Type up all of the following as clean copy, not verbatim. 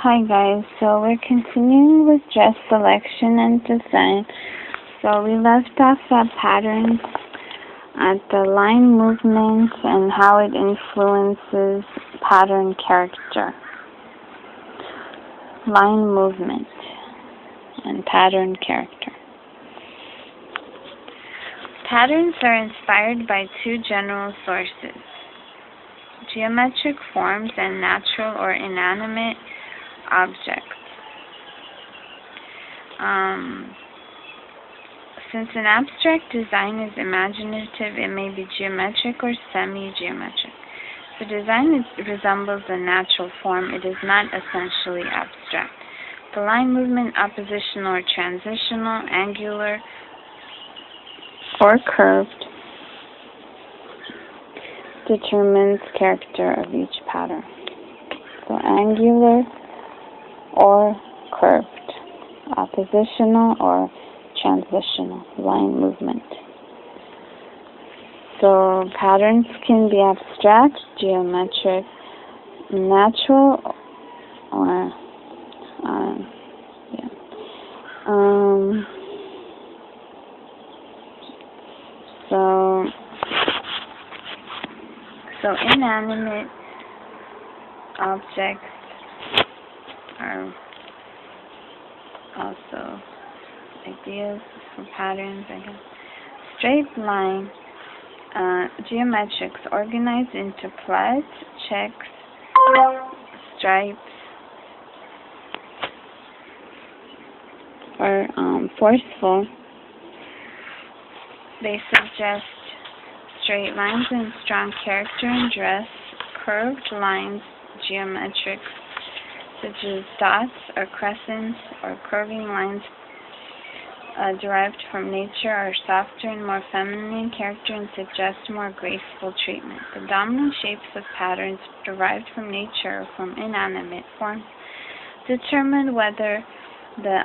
Hi guys, so we're continuing with dress selection and design. So we left off at patterns at the line movement and how it influences pattern character. Line movement and pattern character. Patterns are inspired by two general sources: geometric forms and natural or inanimate objects. Since an abstract design is imaginative, it may be geometric or semi-geometric. If the design resembles a natural form, it is not essentially abstract. The line movement, oppositional or transitional, angular or curved, determines character of each pattern. So angular or curved, oppositional or transitional, line movement. So patterns can be abstract, geometric, natural, or So inanimate objects are also ideas for patterns, I guess. Straight line, geometrics organized into plaids, checks, stripes, or forceful. They suggest straight lines and strong character and dress. Curved lines, geometrics, such as dots or crescents or curving lines derived from nature, are softer and more feminine in character and suggest more graceful treatment. The dominant shapes of patterns derived from nature or from inanimate forms determine whether the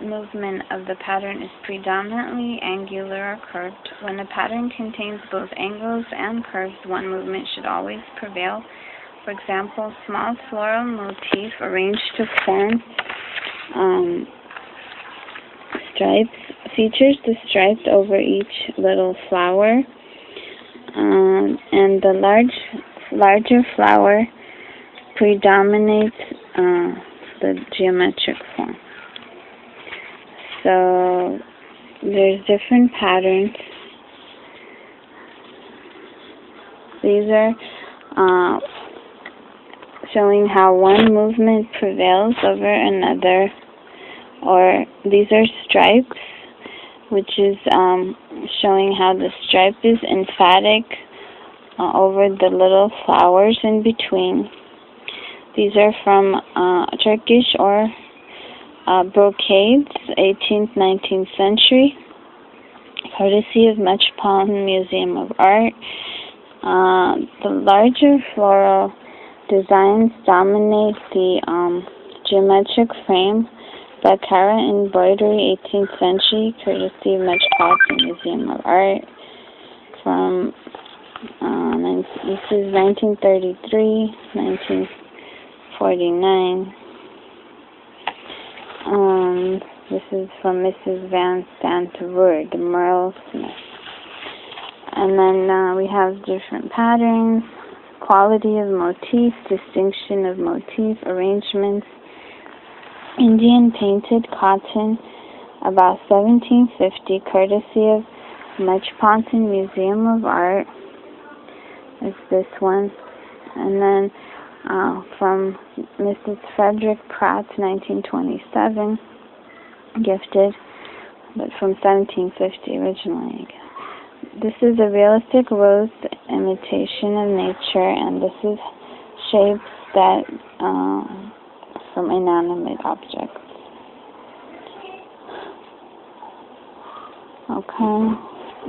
movement of the pattern is predominantly angular or curved. When a pattern contains both angles and curves, one movement should always prevail. For example, small floral motif arranged to form stripes features the stripes over each little flower, and the larger flower predominates the geometric form. So there's different patterns. These are showing how one movement prevails over another, or these are stripes, which is showing how the stripe is emphatic over the little flowers in between. These are from Turkish or brocades, 18th, 19th century, courtesy of Metropolitan Museum of Art. The larger floral designs dominate the geometric frame. Baccara embroidery, 18th century, courtesy of Metropolitan Museum of Art. From this is 1933, 1949. This is from Mrs. Van Stantevoort, the Merle Smith. And then we have different patterns, quality of motif, distinction of motif, arrangements. Indian painted cotton, about 1750, courtesy of Metropolitan Museum of Art, is this one. And then from Mrs. Frederick Pratt, 1927, gifted, but from 1750 originally, I guess. This is a realistic rose imitation of nature, and this is shapes that from inanimate objects. Okay,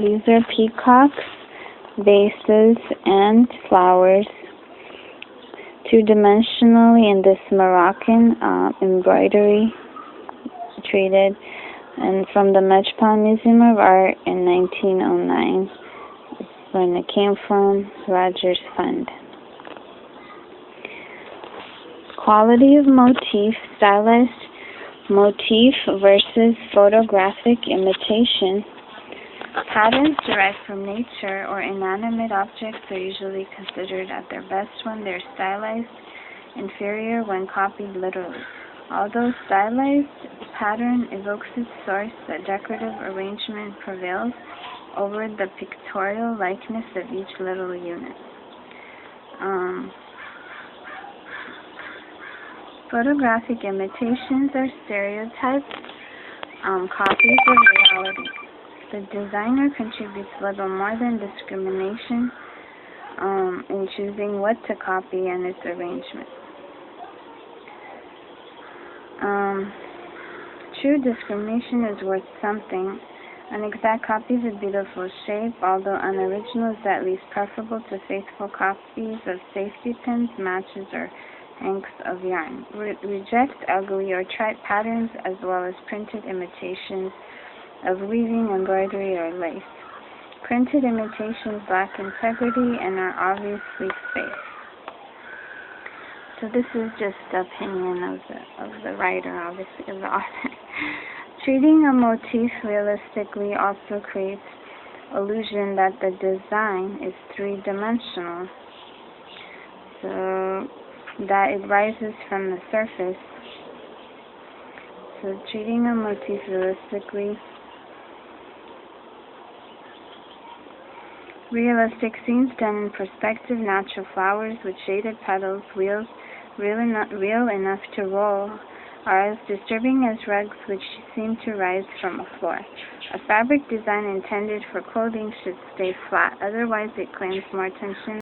these are peacocks, vases, and flowers. Two-dimensionally in this Moroccan embroidery treated, and from the Metropolitan Museum of Art in 1909. It's when it came from Rogers Fund. Quality of motif, stylized motif versus photographic imitation. Patterns derived from nature or inanimate objects are usually considered at their best when they're stylized, inferior when copied literally. Although stylized pattern evokes its source, the decorative arrangement prevails over the pictorial likeness of each little unit. Photographic imitations are stereotyped copies of reality. The designer contributes little more than discrimination in choosing what to copy and its arrangement. True discrimination is worth something. An exact copy is a beautiful shape, although an original is at least preferable to faithful copies of safety pins, matches, or hanks of yarn. Reject ugly or trite patterns as well as printed imitations of weaving, embroidery, or lace. Printed imitations lack integrity and are obviously fake. So this is just the opinion of the writer, obviously, of the author. Treating a motif realistically also creates illusion that the design is three-dimensional, so that it rises from the surface. So treating a motif realistically. Realistic scenes done in perspective, natural flowers with shaded petals, wheels real enough to roll, are as disturbing as rugs which seem to rise from a floor. A fabric design intended for clothing should stay flat, otherwise it claims more attention